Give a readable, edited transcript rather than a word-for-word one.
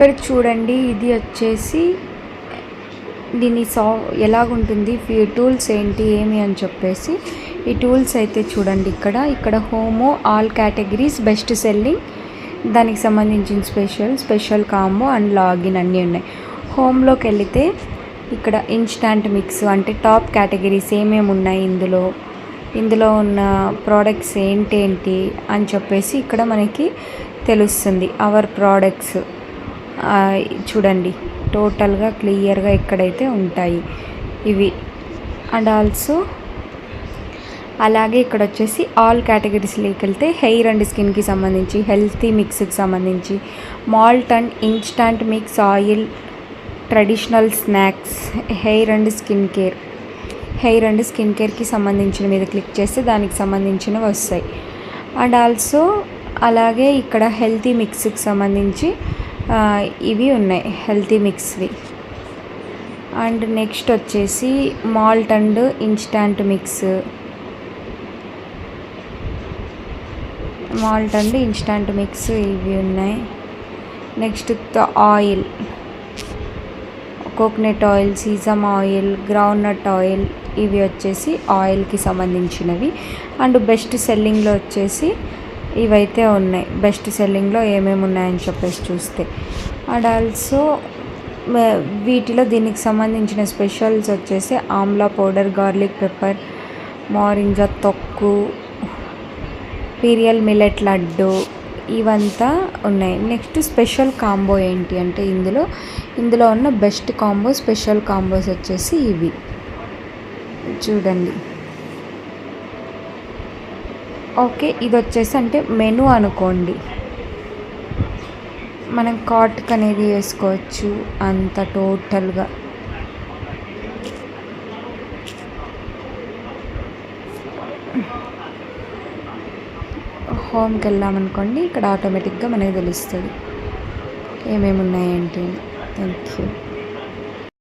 ఇక్కడ చూడండి, ఇది వచ్చేసి దీని ఎలాగుంటుంది, టూల్స్ ఏంటి ఏమి అని చెప్పేసి ఈ టూల్స్ అయితే చూడండి. ఇక్కడ homo all categories best selling, దానికి సంబంధించిన స్పెషల్ కాంబో అండ్ లాగిన్ అన్నీ ఉన్నాయి. హోమ్లోకి వెళితే ఇక్కడ ఇన్స్టాంట్ మిక్స్ అంటే టాప్ కేటగిరీస్ ఏమేమి ఉన్నాయి, ఇందులో ఉన్న ప్రోడక్ట్స్ ఏంటి అని చెప్పేసి ఇక్కడ మనకి తెలుస్తుంది. అవర్ ప్రోడక్ట్స్ చూడండి, టోటల్గా క్లియర్గా ఇక్కడైతే ఉంటాయి ఇవి. అండ్ ఆల్సో అలాగే ఇక్కడ వచ్చేసి ఆల్ కేటగిరీస్లోకి వెళ్తే హెయిర్ అండ్ స్కిన్కి సంబంధించి, హెల్తీ మిక్స్కి సంబంధించి, malt and instant mix, oil, traditional snacks, hair and skin కేర్కి సంబంధించిన మీద క్లిక్ చేస్తే దానికి సంబంధించినవి వస్తాయి. అండ్ ఆల్సో అలాగే ఇక్కడ హెల్తీ మిక్స్కి సంబంధించి ఇవి ఉన్నాయి, హెల్తీ మిక్స్వి. అండ్ నెక్స్ట్ వచ్చేసి మాల్ట్ అండ్ ఇన్స్టాంట్ మిక్స్, ఇవి ఉన్నాయి. Next oil, coconut oil, sesame oil, groundnut oil, ఇవి వచ్చేసి ఆయిల్కి సంబంధించినవి. అండ్ బెస్ట్ సెల్లింగ్లో వచ్చేసి ఇవైతే ఉన్నాయి. బెస్ట్ సెల్లింగ్లో ఏమేమి ఉన్నాయని చెప్పేసి చూస్తే, అండ్ ఆల్సో వీటిలో దీనికి సంబంధించిన స్పెషల్స్ వచ్చేసి ఆమ్లా పౌడర్, గార్లిక్ పెప్పర్, మోరింజా తొక్కు, పీరియల్ మిల్లెట్ లడ్డు, ఇవంతా ఉన్నాయి. నెక్స్ట్ స్పెషల్ కాంబో ఏంటి అంటే ఇందులో ఉన్న బెస్ట్ కాంబో, స్పెషల్ కాంబోస్ వచ్చేసి ఇవి చూడండి. ఓకే, ఇది వచ్చేసి అంటే మెనూ అనుకోండి, మనం కార్ట్కి అనేది వేసుకోవచ్చు అంత టోటల్గా. హోమ్కి వెళ్ళామనుకోండి, ఇక్కడ ఆటోమేటిక్గా మనకి తెలుస్తుంది ఏమేమి ఉన్నాయేంటి. Thank you.